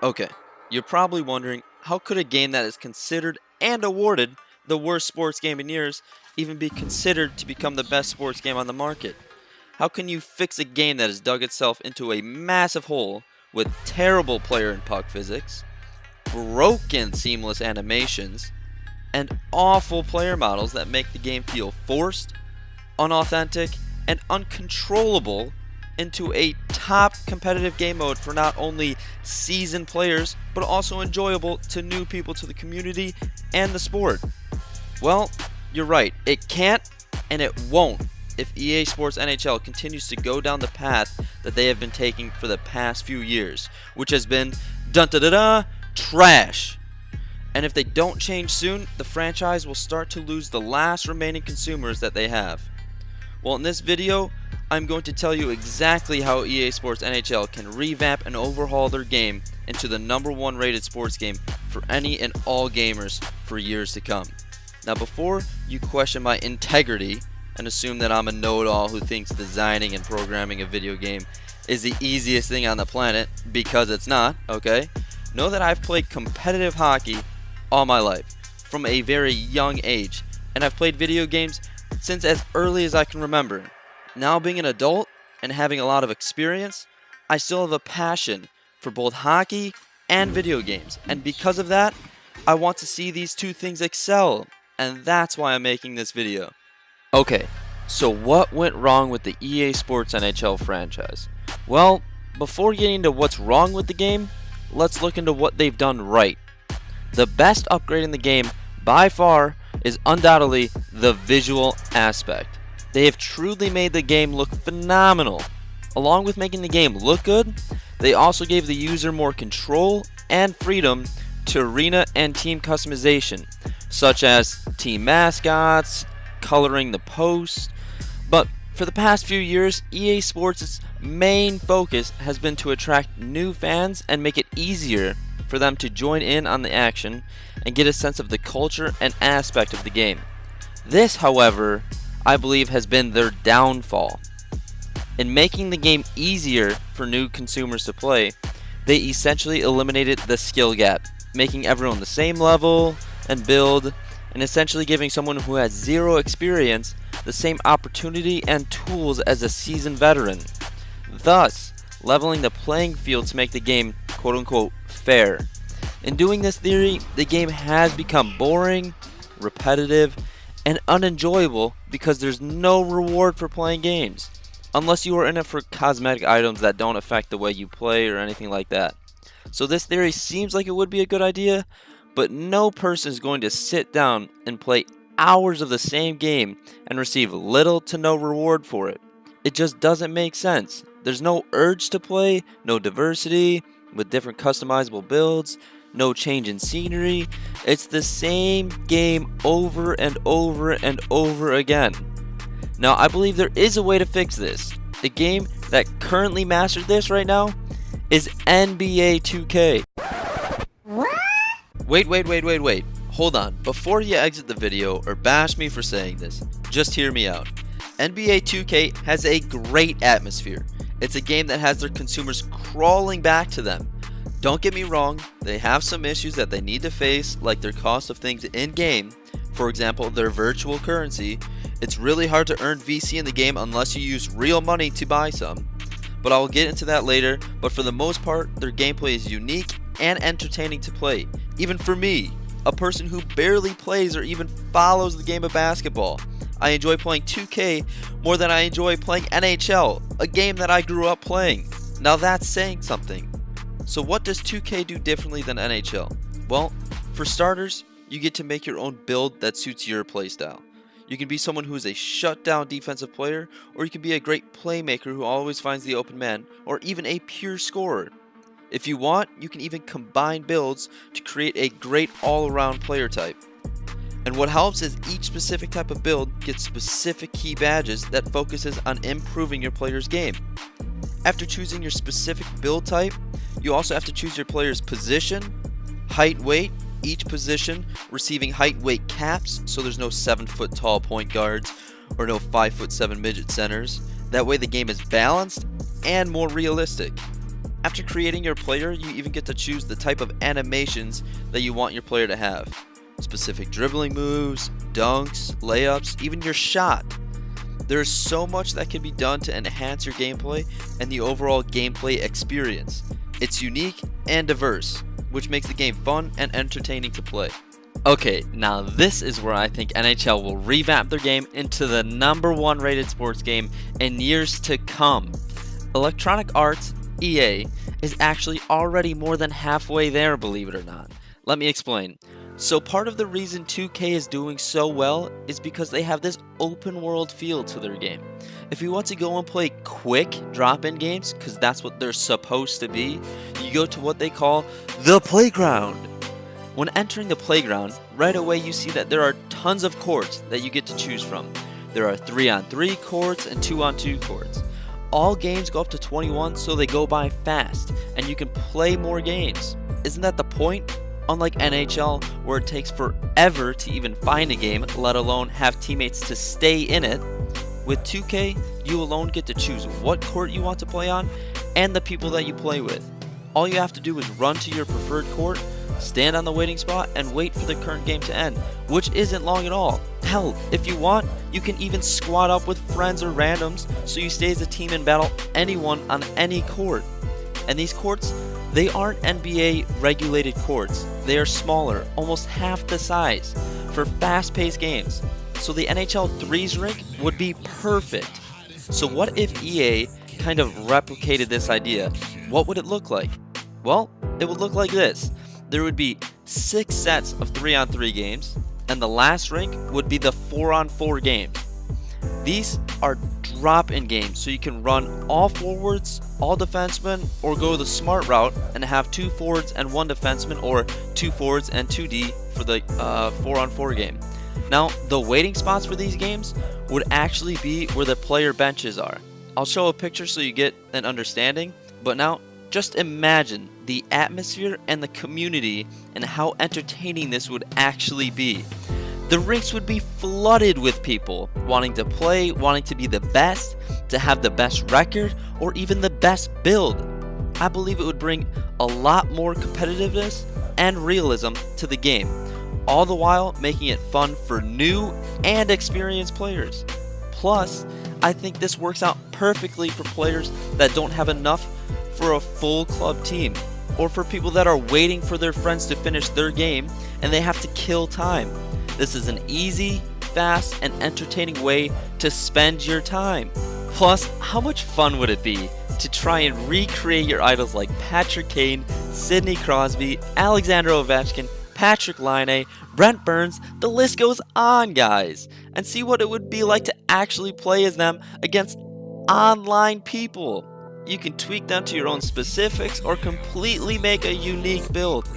Okay, you're probably wondering, how could a game that is considered and awarded the worst sports game in years even be considered to become the best sports game on the market? How can you fix a game that has dug itself into a massive hole with terrible player and puck physics, broken seamless animations, and awful player models that make the game feel forced, unauthentic, and uncontrollable into a top competitive game mode for not only seasoned players, but also enjoyable to new people to the community and the sport? Well, you're right, it can't and it won't if EA Sports NHL continues to go down the path that they have been taking for the past few years, which has been dun da da da trash. And if they don't change soon, the franchise will start to lose the last remaining consumers that they have. Well, in this video, I'm going to tell you exactly how EA Sports NHL can revamp and overhaul their game into the #1 rated sports game for any and all gamers for years to come. Now, before you question my integrity and assume that I'm a know-it-all who thinks designing and programming a video game is the easiest thing on the planet, because it's not, okay? Know that I've played competitive hockey all my life, from a very young age, and I've played video games since as early as I can remember. Now, being an adult and having a lot of experience, I still have a passion for both hockey and video games, and because of that, I want to see these two things excel, and that's why I'm making this video. Okay, so what went wrong with the EA Sports NHL franchise? Well, before getting into what's wrong with the game, let's look into what they've done right. The best upgrade in the game, by far, is undoubtedly the visual aspect. They have truly made the game look phenomenal. Along with making the game look good, they also gave the user more control and freedom to arena and team customization, such as team mascots, coloring the post. But for the past few years, EA Sports' main focus has been to attract new fans and make it easier for them to join in on the action and get a sense of the culture and aspect of the game. This, however, I believe has been their downfall. In making the game easier for new consumers to play, they essentially eliminated the skill gap, making everyone the same level and build, and essentially giving someone who has zero experience the same opportunity and tools as a seasoned veteran, thus leveling the playing field to make the game quote-unquote fair. In doing this theory, the game has become boring, repetitive, and unenjoyable because there's no reward for playing games, unless you are in it for cosmetic items that don't affect the way you play or anything like that. So this theory seems like it would be a good idea, but no person is going to sit down and play hours of the same game and receive little to no reward for it. It just doesn't make sense. There's no urge to play, no diversity with different customizable builds, no change in scenery. It's the same game over and over and over again. Now, I believe there is a way to fix this. The game that currently masters this right now is NBA 2K. Wait. Hold on. Before you exit the video or bash me for saying this, just hear me out. NBA 2K has a great atmosphere. It's a game that has their consumers crawling back to them. Don't get me wrong, they have some issues that they need to face, like their cost of things in-game. For example, their virtual currency. It's really hard to earn VC in the game unless you use real money to buy some. But I will get into that later, but for the most part, their gameplay is unique and entertaining to play. Even for me, a person who barely plays or even follows the game of basketball. I enjoy playing 2K more than I enjoy playing NHL, a game that I grew up playing. Now that's saying something. So what does 2K do differently than NHL? Well, for starters, you get to make your own build that suits your playstyle. You can be someone who is a shutdown defensive player, or you can be a great playmaker who always finds the open man, or even a pure scorer. If you want, you can even combine builds to create a great all-around player type. And what helps is each specific type of build gets specific key badges that focuses on improving your player's game. After choosing your specific build type, you also have to choose your player's position, height, weight, each position receiving height weight caps, so there's no 7-foot tall point guards or no 5'7" midget centers. That way the game is balanced and more realistic. After creating your player, you even get to choose the type of animations that you want your player to have. Specific dribbling moves, dunks, layups, even your shot. There is so much that can be done to enhance your gameplay and the overall gameplay experience. It's unique and diverse, which makes the game fun and entertaining to play. Okay, now this is where I think NHL will revamp their game into the #1 rated sports game in years to come. Electronic Arts, EA, is actually already more than halfway there, believe it or not. Let me explain. So part of the reason 2K is doing so well is because they have this open world feel to their game. If you want to go and play quick drop-in games, because that's what they're supposed to be, you go to what they call the playground. When entering the playground, right away you see that there are tons of courts that you get to choose from. There are 3-on-3 courts and 2-on-2 courts. All games go up to 21, so they go by fast, and you can play more games. Isn't that the point? Unlike NHL, where it takes forever to even find a game, let alone have teammates to stay in it, with 2K, you alone get to choose what court you want to play on and the people that you play with. All you have to do is run to your preferred court, stand on the waiting spot, and wait for the current game to end, which isn't long at all. Hell, if you want, you can even squad up with friends or randoms so you stay as a team and battle anyone on any court. And these courts, they aren't NBA regulated courts. They are smaller, almost half the size, for fast-paced games. So the NHL 3's rink would be perfect. So what if EA kind of replicated this idea? What would it look like? Well, it would look like this. There would be 6 sets of 3-on-3 games, and the last rink would be the 4-on-4 games. These are drop-in games, so you can run all forwards, all defensemen, or go the smart route and have 2 forwards and 1 defenseman, or 2 forwards and 2D for the 4-on-4 game. Now, the waiting spots for these games would actually be where the player benches are. I'll show a picture so you get an understanding, but now just imagine the atmosphere and the community and how entertaining this would actually be. The rinks would be flooded with people wanting to play, wanting to be the best, to have the best record, or even the best build. I believe it would bring a lot more competitiveness and realism to the game, all the while making it fun for new and experienced players. Plus, I think this works out perfectly for players that don't have enough for a full club team, or for people that are waiting for their friends to finish their game and they have to kill time. This is an easy, fast, and entertaining way to spend your time. Plus, how much fun would it be to try and recreate your idols like Patrick Kane, Sidney Crosby, Alexander Ovechkin, Patrick Laine, Brent Burns, the list goes on, guys, and see what it would be like to actually play as them against online people. You can tweak them to your own specifics or completely make a unique build.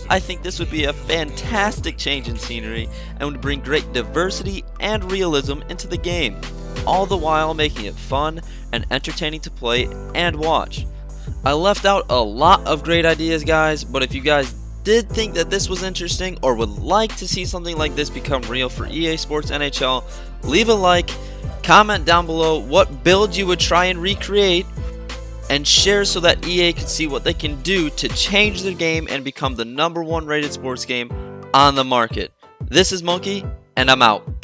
I think this would be a fantastic change in scenery and would bring great diversity and realism into the game, all the while making it fun and entertaining to play and watch. I left out a lot of great ideas, guys, but if you guys did think that this was interesting or would like to see something like this become real for EA Sports NHL, leave a like, comment down below what build you would try and recreate, and share so that EA can see what they can do to change their game and become the #1 rated sports game on the market. This is Monkey, and I'm out.